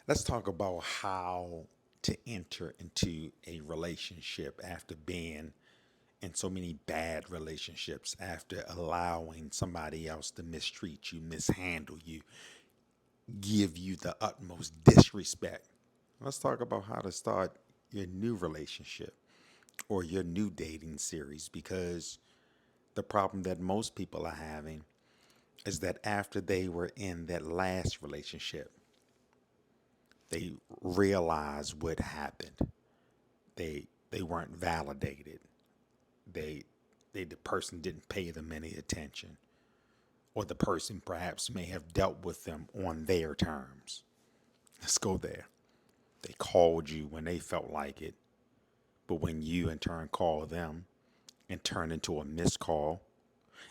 Let's talk about how to enter into a relationship after being in so many bad relationships, after allowing somebody else to mistreat you, mishandle you, give you the utmost disrespect. Let's talk about how to start your new relationship or your new dating series, because the problem that most people are having is that after they were in that last relationship, they realize what happened. They weren't validated. They the person didn't pay them any attention, or the person perhaps may have dealt with them on their terms. Let's go there. They called you when they felt like it, but when you in turn called them and turned into a missed call,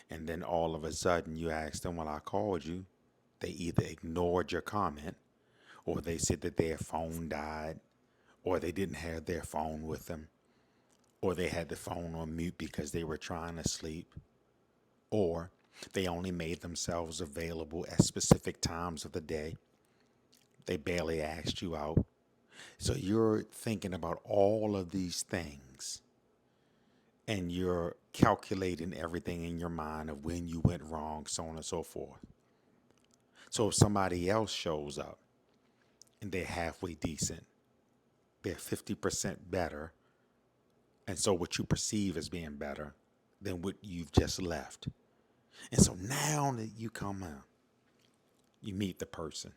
and then all of a sudden you asked them, "Well, I called you." They either ignored your comment, or they said that their phone died, or they didn't have their phone with them, or they had the phone on mute because they were trying to sleep, or they only made themselves available at specific times of the day. They barely asked you out. So you're thinking about all of these things and you're calculating everything in your mind of when you went wrong, so on and so forth. So if somebody else shows up and they're halfway decent, they're 50% better, and so what you perceive as being better than what you've just left. And so now that you come out, you meet the person,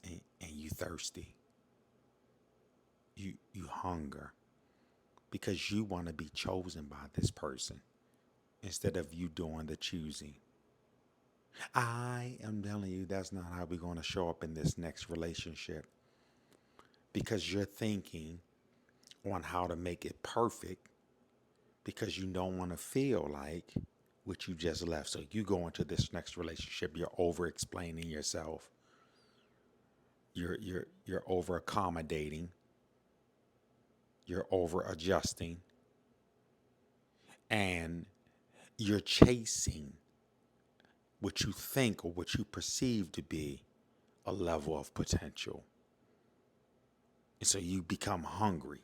and you thirsty, you hunger because you want to be chosen by this person instead of you doing the choosing. I am telling you, that's not how we're going to show up in this next relationship, because you're thinking on how to make it perfect because you don't want to feel like what you just left. So you go into this next relationship, you're over explaining yourself. You're over accommodating. You're over adjusting, and you're chasing what you think or what you perceive to be a level of potential. And so you become hungry,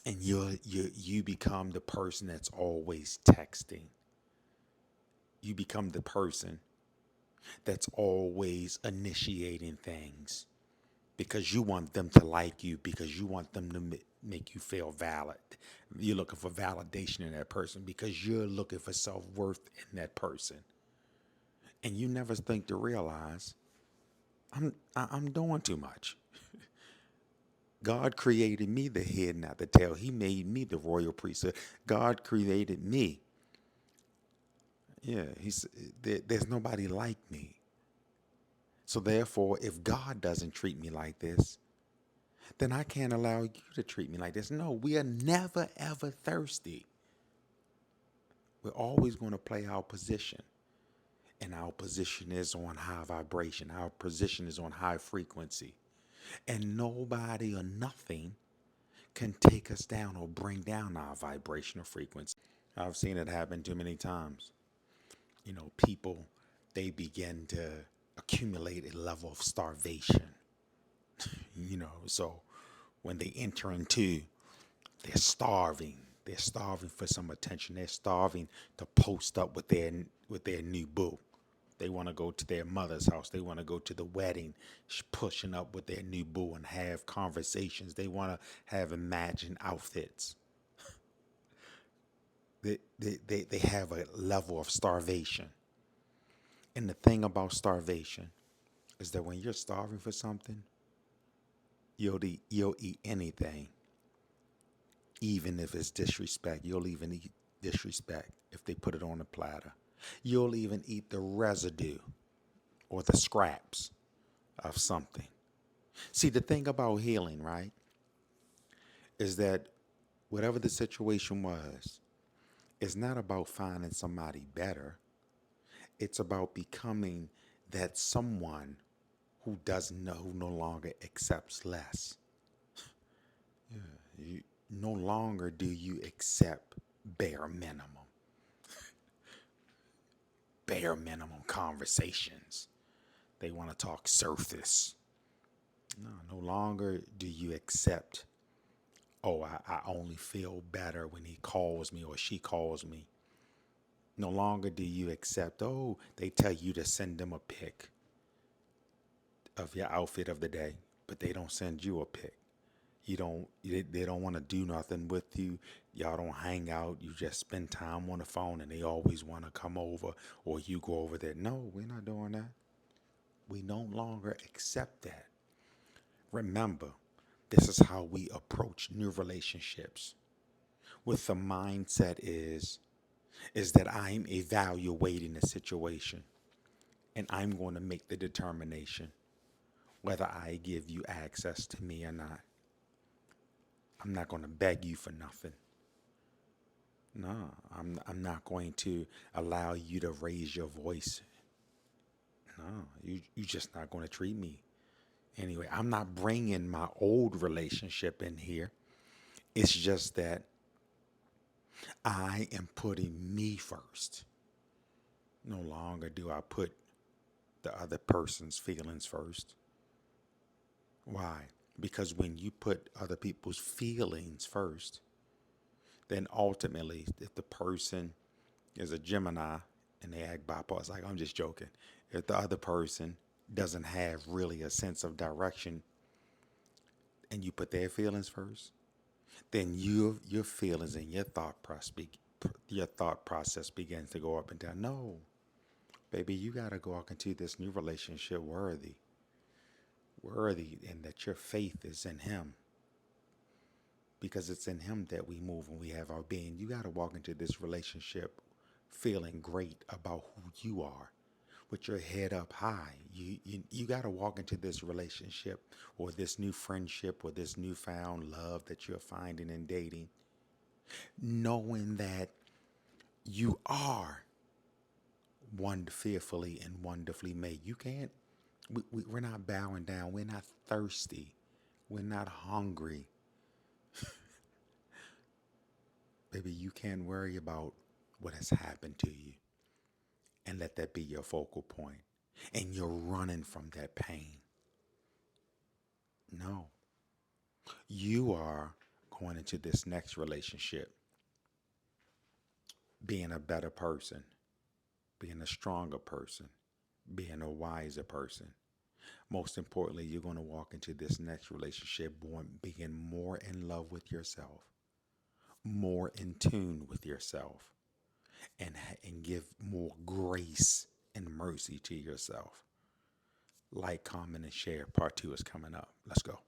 and you become the person that's always texting. You become the person that's always initiating things because you want them to like you, because you want them to make you feel valid. You're looking for validation in that person because you're looking for self-worth in that person. And you never think to realize I'm doing too much. God created me the head, not the tail. He made me the royal priesthood. God created me. Yeah, there's nobody like me. So therefore, if God doesn't treat me like this, then I can't allow you to treat me like this. No, we are never ever thirsty. We're always going to play our position. And our position is on high vibration. Our position is on high frequency. And nobody or nothing can take us down or bring down our vibrational frequency. I've seen it happen too many times. People, they begin to accumulate a level of starvation. So when they enter into, they're starving. They're starving for some attention. They're starving to post up with their new boo. They want to go to their mother's house. They want to go to the wedding, pushing up with their new boo and have conversations. They want to have imagined outfits. They have a level of starvation. And the thing about starvation is that when you're starving for something, you'll eat anything, even if it's disrespect. You'll even eat disrespect if they put it on a platter. You'll even eat the residue or the scraps of something. See, the thing about healing, right, is that whatever the situation was, it's not about finding somebody better. It's about becoming that someone who doesn't know, who no longer accepts less. You, no longer do you accept bare minimum, bare minimum conversations. They want to talk surface. No, no longer do you accept, oh, I only feel better when he calls me or she calls me. No longer do you accept, oh, they tell you to send them a pic of your outfit of the day, but they don't send you a pic. They don't want to do nothing with you. Y'all don't hang out. You just spend time on the phone and they always want to come over or you go over there. No, we're not doing that. We no longer accept that. Remember, this is how we approach new relationships. With the mindset is that I'm evaluating the situation and I'm going to make the determination whether I give you access to me or not. I'm not going to beg you for nothing. No, I'm not going to allow you to raise your voice. No, you just not going to treat me. Anyway, I'm not bringing my old relationship in here. It's just that I am putting me first. No longer do I put the other person's feelings first. Why? Because when you put other people's feelings first, then ultimately, if the person is a Gemini and they act bipolar, it's like, I'm just joking. If the other person doesn't have really a sense of direction and you put their feelings first, then your feelings and your thought process begins to go up and down. No, baby, you got to go out into this new relationship worthy, and that your faith is in Him, because it's in Him that we move and we have our being. You got to walk into this relationship feeling great about who you are, with your head up high. You got to walk into this relationship or this new friendship or this newfound love that you're finding and dating, knowing that you are one fearfully and wonderfully made. You can't, we're not bowing down. We're not thirsty. We're not hungry. Baby, you can't worry about what has happened to you and let that be your focal point. And you're running from that pain. No, you are going into this next relationship being a better person, being a stronger person, being a wiser person. Most importantly, you're going to walk into this next relationship being more in love with yourself, more in tune with yourself, and give more grace and mercy to yourself. Like, comment, and share. Part 2 is coming up. Let's go.